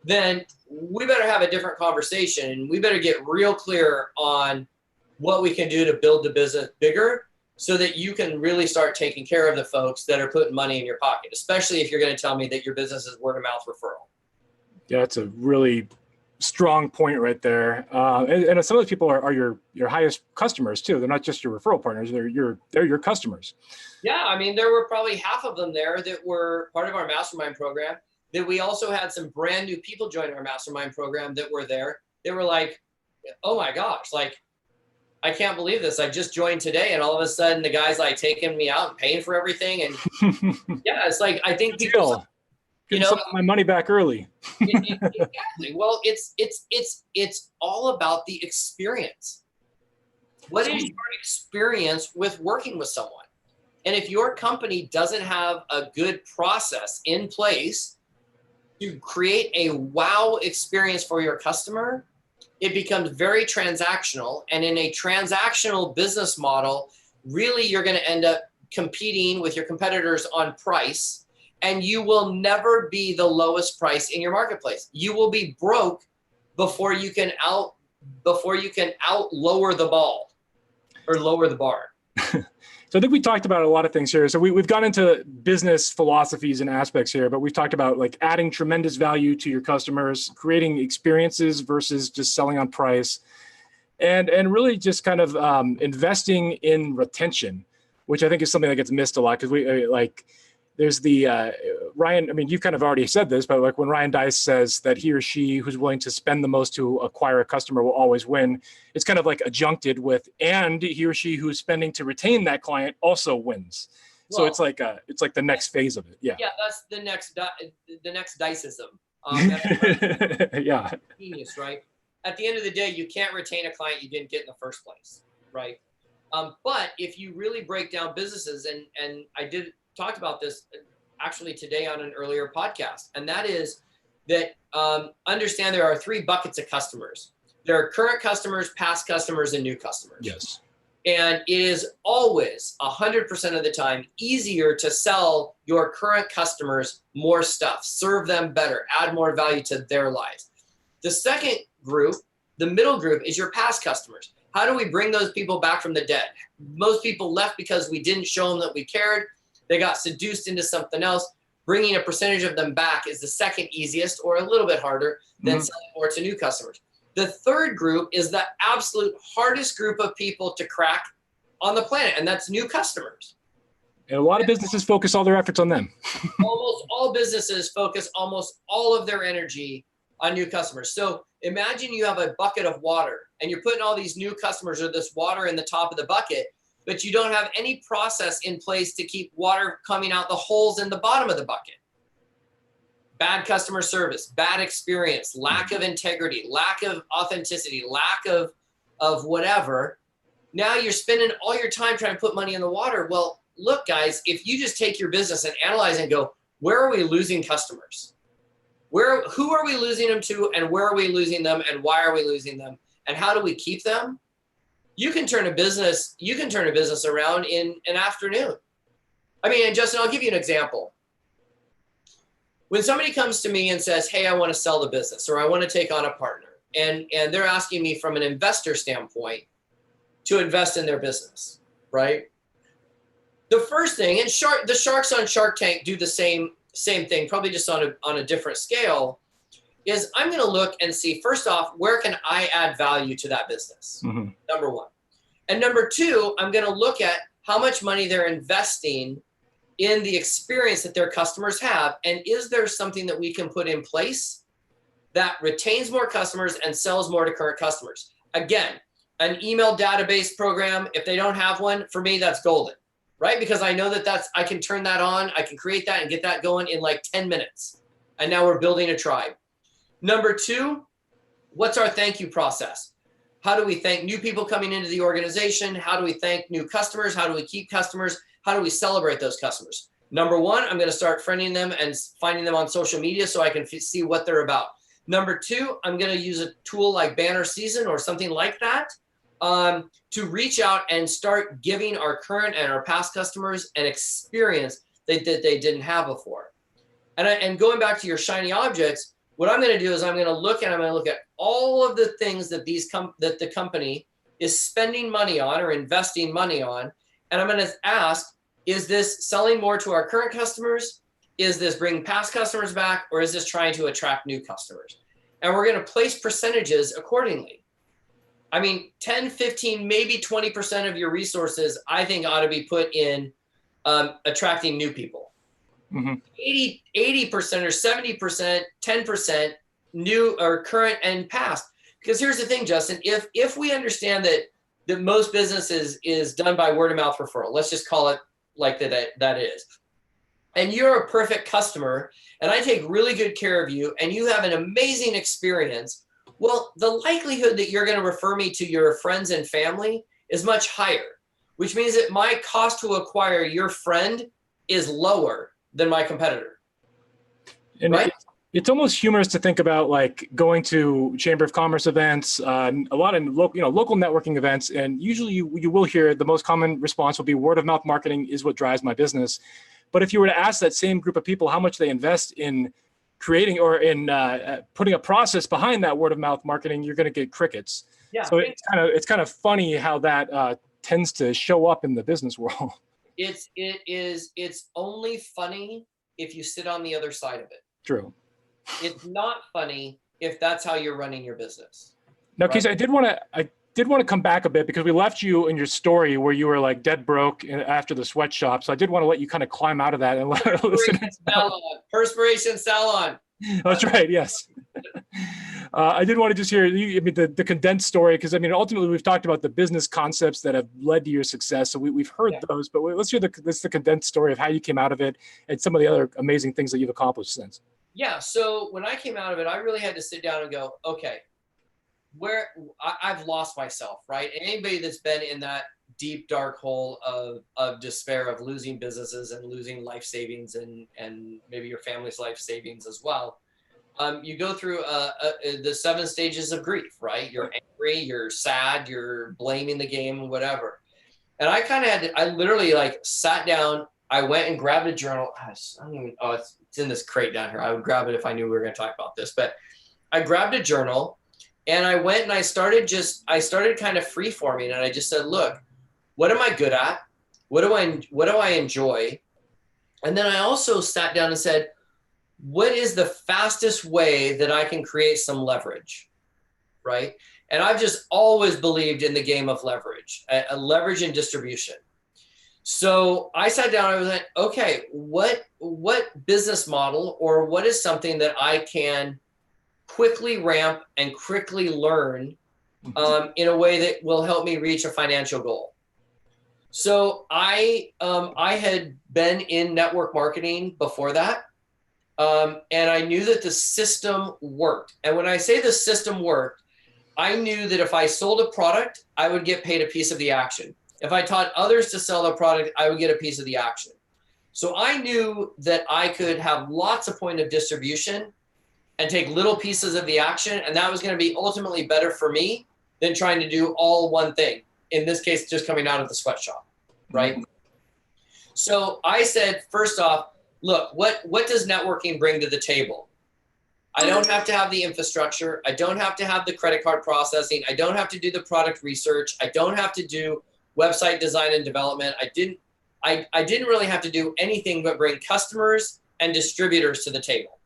then we better have a different conversation, and we better get real clear on what we can do to build the business bigger so that you can really start taking care of the folks that are putting money in your pocket, especially if you're going to tell me that your business is word of mouth referral. Yeah, that's a really strong point right there. And some of those people are your highest customers too. They're not just your referral partners. They're your customers. Yeah. I mean, there were probably half of them there that were part of our mastermind program. That we also had some brand new people join our mastermind program that were there. They were like, oh my gosh, I can't believe this. I just joined today. And all of a sudden the guy's taking me out and paying for everything. And yeah, it's I think people, my money back early. Exactly. Well, it's all about the experience. What is your experience with working with someone? And if your company doesn't have a good process in place to create a wow experience for your customer, it becomes very transactional. And in a transactional business model, really you're going to end up competing with your competitors on price. And you will never be the lowest price in your marketplace. You will be broke before you can out lower the ball or lower the bar. So I think we talked about a lot of things here. So we've gone into business philosophies and aspects here, but we've talked about like adding tremendous value to your customers, creating experiences versus just selling on price, and really just kind of investing in retention, which I think is something that gets missed a lot because we like there's the Ryan. I mean, you've kind of already said this, but like when Ryan Dice says that he or she who's willing to spend the most to acquire a customer will always win, it's kind of like adjuncted with, and he or she who's spending to retain that client also wins. So Well, it's like the next phase of it. Yeah. yeah, that's the next diceism. Yeah. Genius, right? At the end of the day, you can't retain a client you didn't get in the first place, right? But if you really break down businesses, and I talked about this actually today on an earlier podcast, and that is that understand there are 3 buckets of customers. There are current customers, past customers, and new customers. Yes. And it is always 100% of the time easier to sell your current customers more stuff, serve them better, add more value to their lives. The second group, the middle group, is your past customers. How do we bring those people back from the dead? Most people left because we didn't show them that we cared. They got seduced into something else. Bringing a percentage of them back is the second easiest, or a little bit harder, than selling more to new customers. The third group is the absolute hardest group of people to crack on the planet, and that's new customers. And a lot of businesses focus all their efforts on them. Almost all businesses focus almost all of their energy on new customers. So imagine you have a bucket of water and you're putting all these new customers or this water in the top of the bucket, but you don't have any process in place to keep water coming out the holes in the bottom of the bucket. Bad customer service, bad experience, lack of integrity, lack of authenticity, lack of whatever. Now you're spending all your time trying to put money in the water. Well, look, guys, if you just take your business and analyze and go, where are we losing customers? Who are we losing them to, and where are we losing them, and why are we losing them, and how do we keep them? You can turn a business around in an afternoon. I mean, and Justin, I'll give you an example. When somebody comes to me and says, hey, I want to sell the business, or I want to take on a partner, and they're asking me from an investor standpoint to invest in their business, right? The first thing, and the sharks on Shark Tank do the same thing, probably just on a different scale, is I'm going to look and see, first off, where can I add value to that business? Mm-hmm. Number one. And number two, I'm going to look at how much money they're investing in the experience that their customers have. And is there something that we can put in place that retains more customers and sells more to current customers? Again, an email database program, if they don't have one, for me, that's golden, right? Because I know I can turn that on, I can create that and get that going in like 10 minutes. And now we're building a tribe. Number two, what's our thank you process? How do we thank new people coming into the organization? How do we thank new customers? How do we keep customers? How do we celebrate those customers? Number one, I'm going to start friending them and finding them on social media so I can see what they're about. Number two, I'm going to use a tool like Banner Season or something like that to reach out and start giving our current and our past customers an experience that they didn't have before. And going back to your shiny objects, what I'm going to do is I'm going to look at all of the things that that the company is spending money on or investing money on. And I'm going to ask, is this selling more to our current customers? Is this bringing past customers back? Or is this trying to attract new customers? And we're going to place percentages accordingly. I mean, 10, 15, maybe 20% of your resources, I think, ought to be put in attracting new people. Mm-hmm. 80% or 70%, 10% new or current and past. Because here's the thing, Justin, if we understand that most businesses is done by word of mouth referral, let's just call it like that is, and you're a perfect customer and I take really good care of you and you have an amazing experience, well, the likelihood that you're going to refer me to your friends and family is much higher, which means that my cost to acquire your friend is lower than my competitor. And right? It's almost humorous to think about like going to Chamber of Commerce events, a lot of local networking events, and usually you will hear the most common response will be word of mouth marketing is what drives my business. But if you were to ask that same group of people how much they invest in creating or in putting a process behind that word of mouth marketing, you're going to get crickets. Yeah. So it's kind of funny how that tends to show up in the business world. It's only funny if you sit on the other side of it. True. It's not funny if that's how you're running your business. Now, right? Casey, I did want to come back a bit because we left you in your story where you were like dead broke after the sweatshop. So I did want to let you kind of climb out of that and let our listeners know. Perspiration salon. That's right. Yes. I did want to just hear the condensed story, because ultimately we've talked about the business concepts that have led to your success. So we've heard those, but let's hear the condensed story of how you came out of it and some of the other amazing things that you've accomplished since. Yeah. So when I came out of it, I really had to sit down and go, okay, where I've lost myself, right? And anybody that's been in that deep, dark hole of despair, of losing businesses and losing life savings and maybe your family's life savings as well. You go through the 7 stages of grief, right? You're angry, you're sad, you're blaming the game, whatever. And I kind of I literally like sat down, I went and grabbed a journal. It's in this crate down here. I would grab it if I knew we were going to talk about this, but I grabbed a journal and I went and I started kind of free forming. And I just said, look, what am I good at? What do I enjoy? And then I also sat down and said, what is the fastest way that I can create some leverage, right? And I've just always believed in the game of leverage, a leverage and distribution. So I sat down and I was like, okay, what business model or what is something that I can quickly ramp and quickly learn in a way that will help me reach a financial goal? So I had been in network marketing before that. And I knew that the system worked. And when I say the system worked, I knew that if I sold a product, I would get paid a piece of the action. If I taught others to sell the product, I would get a piece of the action. So I knew that I could have lots of point of distribution and take little pieces of the action. And that was going to be ultimately better for me than trying to do all one thing. In this case, just coming out of the sweatshop, right? Mm-hmm. So I said, first off, look, what does networking bring to the table? I don't have to have the infrastructure. I don't have to have the credit card processing. I don't have to do the product research. I don't have to do website design and development. I didn't really have to do anything but bring customers and distributors to the table.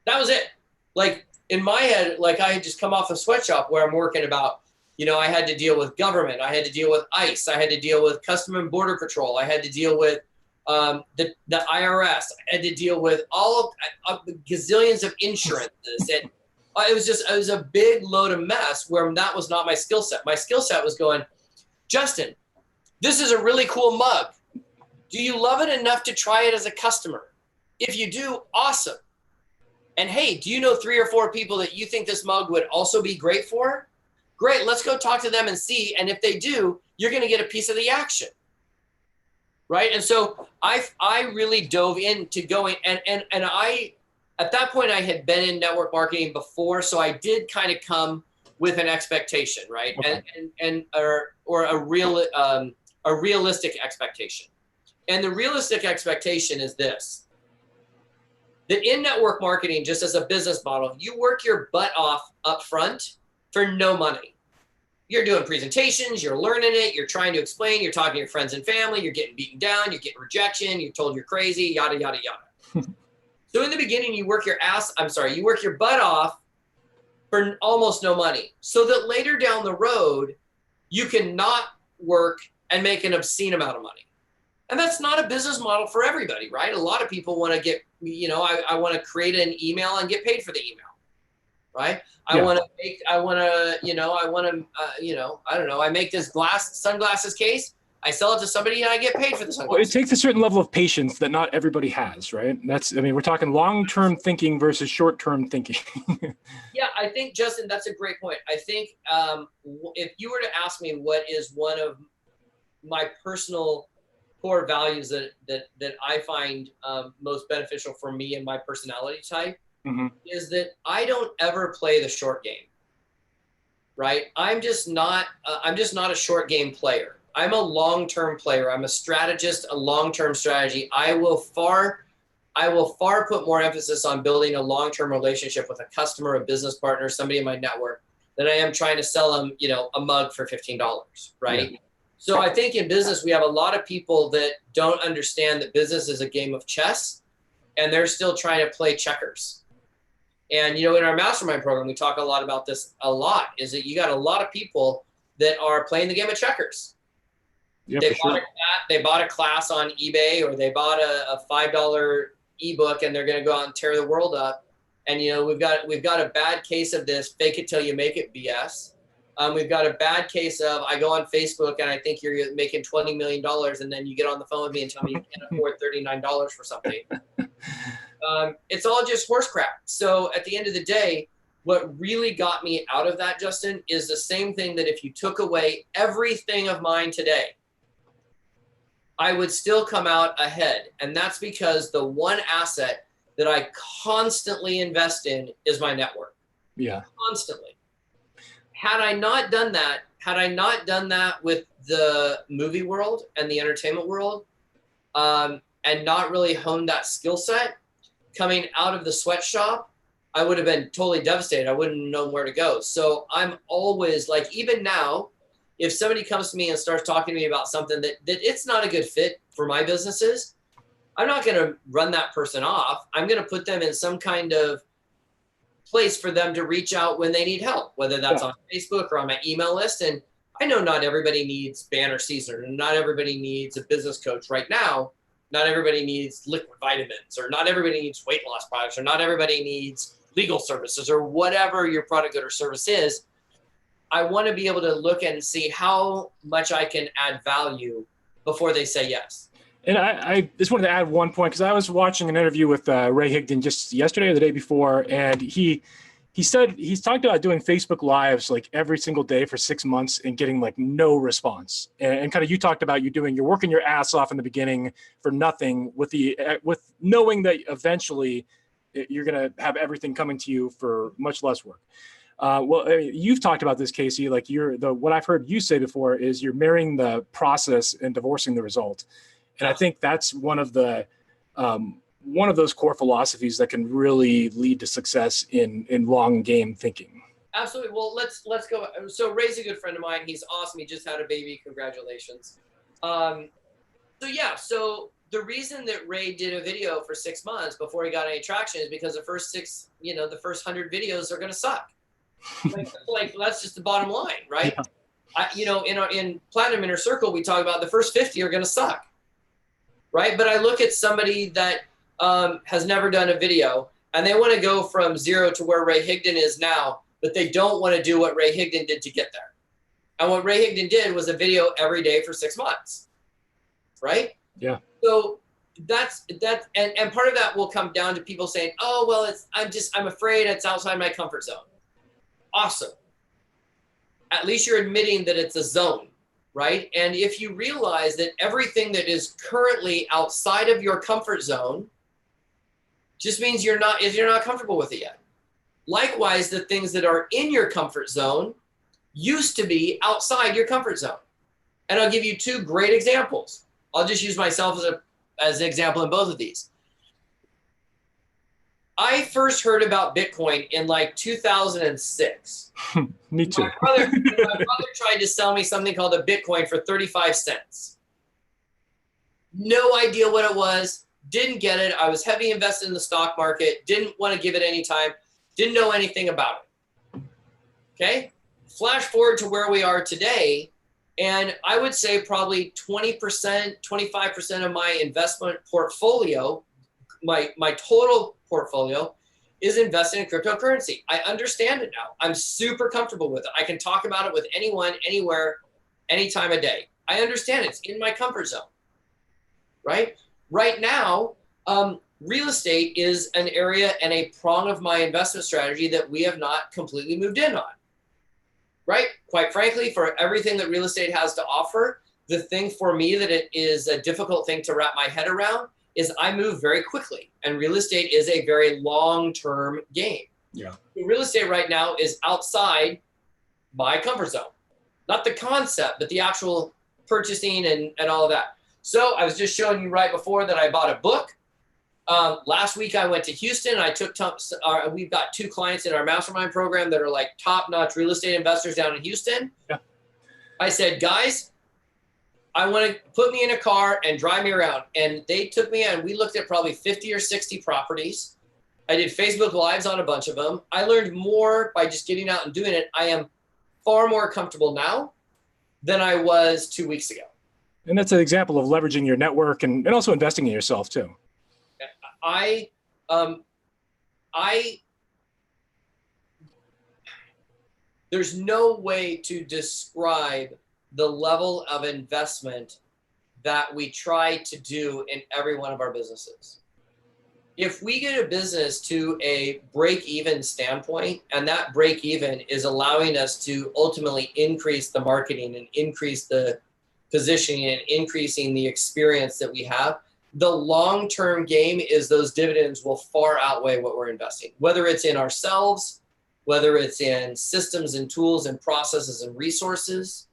That was it. Like in my head, like I had just come off a sweatshop where I'm working about, I had to deal with government. I had to deal with ICE. I had to deal with Customs and Border Patrol. I had to deal with the IRS. I had to deal with all of gazillions of insurances. And it was a big load of mess where that was not my skill set. My skill set was going, Justin, this is a really cool mug. Do you love it enough to try it as a customer? If you do, awesome. And hey, do you know 3 or 4 people that you think this mug would also be great for? Great, let's go talk to them and see. And if they do, you're going to get a piece of the action. Right. And so I really dove into going and I, at that point, I had been in network marketing before. So I did kind of come with an expectation, right. Okay. or a realistic expectation. And the realistic expectation is this, that in network marketing, just as a business model, you work your butt off up front for no money. You're doing presentations, you're learning it, you're trying to explain, you're talking to your friends and family, you're getting beaten down, you're getting rejection, you're told you're crazy, yada, yada, yada. So in the beginning, you work your butt off for almost no money, so that later down the road, you can not work and make an obscene amount of money. And that's not a business model for everybody, right? A lot of people want to get, I want to create an email and get paid for the email, right? I make this sunglasses case. I sell it to somebody and I get paid for the sunglasses. Well, it takes a certain level of patience that not everybody has, right? We're talking long-term thinking versus short-term thinking. Yeah, I think, Justin, that's a great point. I think if you were to ask me what is one of my personal core values that I find most beneficial for me and my personality type, mm-hmm. is that I don't ever play the short game, right? I'm just not a short game player. I'm a long-term player. I'm a strategist, a long-term strategy. I will far put more emphasis on building a long-term relationship with a customer, a business partner, somebody in my network, than I am trying to sell them, a mug for $15, right? Yeah. So I think in business, we have a lot of people that don't understand that business is a game of chess, and they're still trying to play checkers. And, you know, in our mastermind program, we talk a lot about this a lot, is that you got a lot of people that are playing the game of checkers. Yeah, They for sure. they bought a class on eBay, or they bought a $5 ebook, and they're going to go out and tear the world up. And, you know, we've got a bad case of this fake it till you make it BS. We've got a bad case of I go on Facebook and I think you're making $20 million, and then you get on the phone with me and tell me you can't afford $39 for something. It's all just horse crap. So at the end of the day, what really got me out of that, Justin, is the same thing that if you took away everything of mine today, I would still come out ahead. And that's because the one asset that I constantly invest in is my network. Yeah. Constantly. Had I not done that with the movie world and the entertainment world, and not really honed that skill set, coming out of the sweatshop, I would have been totally devastated. I wouldn't know where to go. So I'm always like, even now, if somebody comes to me and starts talking to me about something that it's not a good fit for my businesses, I'm not going to run that person off. I'm going to put them in some kind of place for them to reach out when they need help, whether that's on Facebook or on my email list. And I know not everybody needs banner season, and not everybody needs a business coach right now. Not everybody needs liquid vitamins, or not everybody needs weight loss products, or not everybody needs legal services, or whatever your product, good, or service is. I want to be able to look and see how much I can add value before they say yes. And I just wanted to add one point, because I was watching an interview with Ray Higdon just yesterday or the day before, and he said he's talked about doing Facebook Lives like every single day for 6 months and getting like no response. And kind of you talked about you're working your ass off in the beginning for nothing, with knowing that eventually you're going to have everything coming to you for much less work. Well, I mean, you've talked about this, Casey. Like what I've heard you say before is you're marrying the process and divorcing the result. And I think that's one of those core philosophies that can really lead to success in long game thinking. Absolutely. Well, let's go. So Ray's a good friend of mine. He's awesome. He just had a baby. Congratulations. So the reason that Ray did a video for 6 months before he got any traction is because the first 100 videos are going to suck. like that's just the bottom line, right? Yeah. In Platinum Inner Circle, we talk about the first 50 are going to suck. Right. But I look at somebody that has never done a video, and they want to go from zero to where Ray Higdon is now, but they don't want to do what Ray Higdon did to get there. And what Ray Higdon did was a video every day for 6 months. Right. Yeah. So that's and part of that will come down to people saying, oh, well, I'm afraid it's outside my comfort zone. Awesome. At least you're admitting that it's a zone. Right. And if you realize that everything that is currently outside of your comfort zone just means you're not comfortable with it yet. Likewise, the things that are in your comfort zone used to be outside your comfort zone. And I'll give you two great examples. I'll just use myself as an example in both of these. I first heard about Bitcoin in like 2006. Me too. My brother tried to sell me something called a Bitcoin for 35 cents. No idea what it was. Didn't get it. I was heavy invested in the stock market. Didn't want to give it any time. Didn't know anything about it. Okay. Flash forward to where we are today. And I would say probably 20%, 25% of my investment portfolio, my total portfolio, is invested in cryptocurrency. I understand it now. I'm super comfortable with it. I can talk about it with anyone, anywhere, any time of day. I understand it's in my comfort zone, right? Right now, real estate is an area and a prong of my investment strategy that we have not completely moved in on, right? Quite frankly, for everything that real estate has to offer, the thing for me that it is a difficult thing to wrap my head around is I move very quickly, and real estate is a very long-term game. Yeah. Real estate right now is outside my comfort zone, not the concept, but the actual purchasing and all of that. So I was just showing you right before that I bought a book. Last week I went to Houston. And I took we've got 2 clients in our mastermind program that are like top-notch real estate investors down in Houston. Yeah. I said, guys, I want to put me in a car and drive me around. And they took me and we looked at probably 50 or 60 properties. I did Facebook Lives on a bunch of them. I learned more by just getting out and doing it. I am far more comfortable now than I was 2 weeks ago. And that's an example of leveraging your network and also investing in yourself too. There's no way to describe the level of investment that we try to do in every one of our businesses. If we get a business to a break-even standpoint, and that break-even is allowing us to ultimately increase the marketing and increase the positioning and increasing the experience that we have, the long-term game is those dividends will far outweigh what we're investing, whether it's in ourselves, whether it's in systems and tools and processes and resources,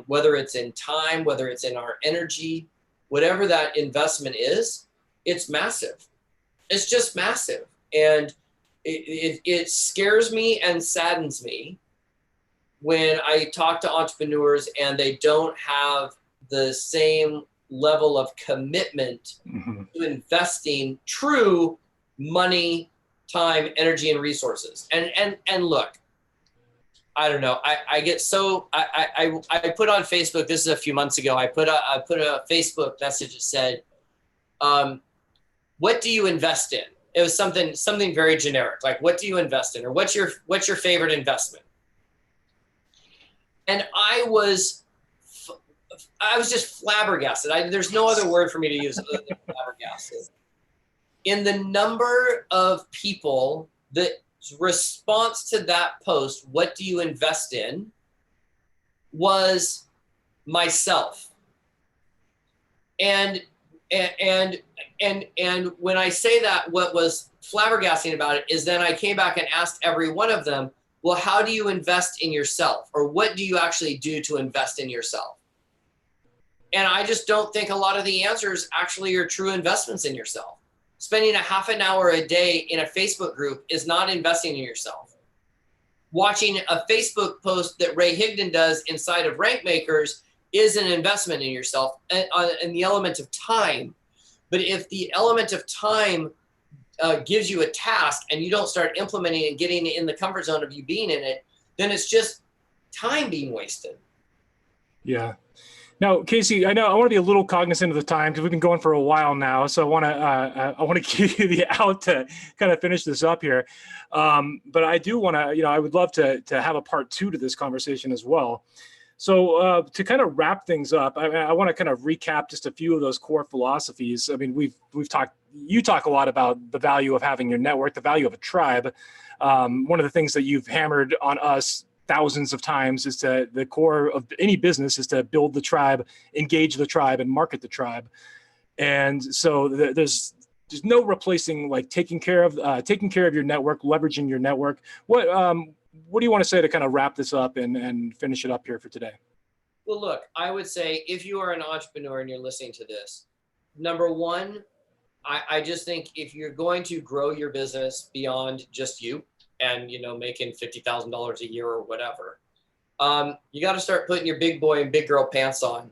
whether it's in time, whether it's in our energy, whatever that investment is, it's massive. It's just massive. And it scares me and saddens me when I talk to entrepreneurs and they don't have the same level of commitment to investing true money, time, energy, and resources. And look, I don't know. I get so I put on Facebook. This is a few months ago. I put a Facebook message that said, "What do you invest in?" It was something very generic, like "What do you invest in?" or "What's your favorite investment?" And I was just flabbergasted. There's no other word for me to use other than flabbergasted. In the number of people that response to that post, "What do you invest in?" was myself. And when I say that, what was flabbergasting about it is then I came back and asked every one of them, well, how do you invest in yourself? Or what do you actually do to invest in yourself? And I just don't think a lot of the answers actually are true investments in yourself. Spending a half an hour a day in a Facebook group is not investing in yourself. Watching a Facebook post that Ray Higdon does inside of Rank Makers is an investment in yourself and the element of time. But if the element of time gives you a task and you don't start implementing and getting in the comfort zone of you being in it, then it's just time being wasted. Yeah. Now, Casey, I know I want to be a little cognizant of the time because we've been going for a while now. So I want to give you the out to kind of finish this up here. But I do want to, I would love to have a part 2 to this conversation as well. So to kind of wrap things up, I want to kind of recap just a few of those core philosophies. I mean, you talk a lot about the value of having your network, the value of a tribe. One of the things that you've hammered on us thousands of times is the core of any business is to build the tribe, engage the tribe, and market the tribe. And so there's no replacing like taking care of your network, leveraging your network. What do you want to say to kind of wrap this up and finish it up here for today? Well, look, I would say if you are an entrepreneur and you're listening to this, number one, I just think if you're going to grow your business beyond just you and, making $50,000 a year or whatever, you got to start putting your big boy and big girl pants on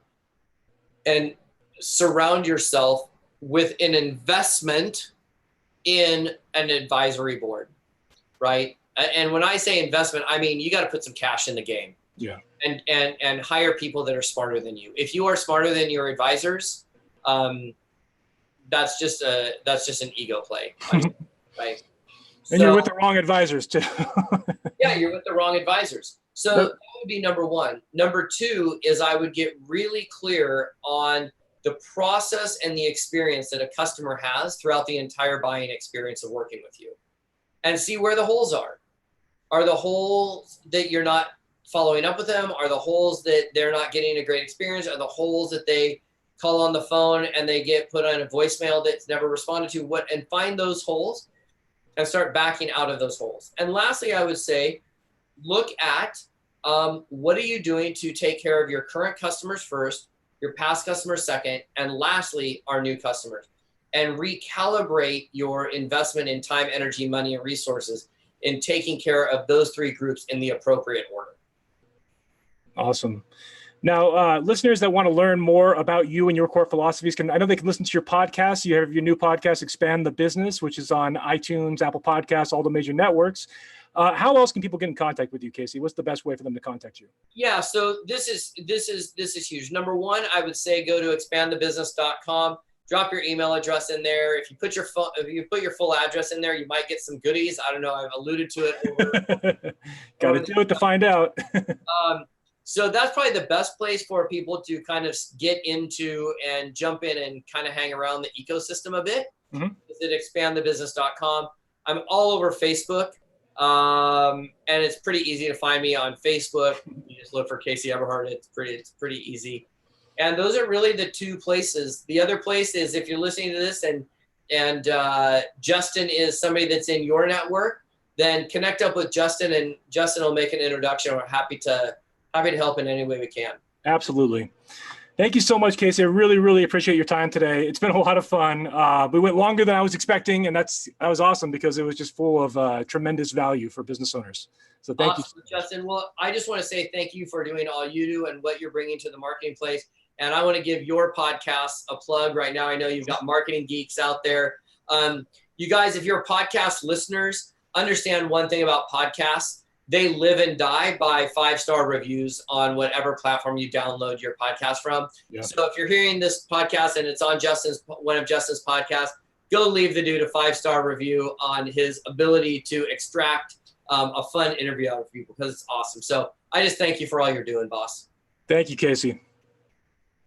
and surround yourself with an investment in an advisory board, right? And when I say investment, I mean, you got to put some cash in the game. Yeah. And hire people that are smarter than you. If you are smarter than your advisors, that's just an ego play, right? And you're with the wrong advisors too. Yeah, you're with the wrong advisors. So that would be number one. Number two is I would get really clear on the process and the experience that a customer has throughout the entire buying experience of working with you, and see where the holes are. Are the holes that you're not following up with them? Are the holes that they're not getting a great experience? Are the holes that they call on the phone and they get put on a voicemail that's never responded to? And find those holes and start backing out of those holes. And lastly, I would say, look at what are you doing to take care of your current customers first, your past customers second, and lastly, our new customers. And recalibrate your investment in time, energy, money, and resources in taking care of those three groups in the appropriate order. Awesome. Now, listeners that want to learn more about you and your core philosophies I know they can listen to your podcast. You have your new podcast, Expand the Business, which is on iTunes, Apple Podcasts, all the major networks. How else can people get in contact with you, Casey? What's the best way for them to contact you? Yeah, so this is huge. Number one, I would say go to expandthebusiness.com. Drop your email address in there. If you put your full address in there, you might get some goodies. I don't know. I've alluded to it. Got to do it to find out. So that's probably the best place for people to kind of get into and jump in and kind of hang around the ecosystem a bit. Mm-hmm. Is at expandthebusiness.com. I'm all over Facebook. And it's pretty easy to find me on Facebook. You just look for Casey Eberhart. It's pretty easy. And those are really the two places. The other place is if you're listening to this and Justin is somebody that's in your network, then connect up with Justin and Justin will make an introduction. We're happy to help in any way we can. Absolutely. Thank you so much, Casey. I really, really appreciate your time today. It's been a lot of fun. We went longer than I was expecting, and that was awesome because it was just full of tremendous value for business owners. So thank you, Justin. Well, I just want to say thank you for doing all you do and what you're bringing to the marketing place. And I want to give your podcast a plug right now. I know you've got marketing geeks out there. You guys, if you're podcast listeners, understand one thing about podcasts. They live and die by 5-star reviews on whatever platform you download your podcast from. Yeah. So if you're hearing this podcast and it's on one of Justin's podcasts, go leave the dude a 5-star review on his ability to extract a fun interview out of people because it's awesome. So I just thank you for all you're doing, boss. Thank you, Casey.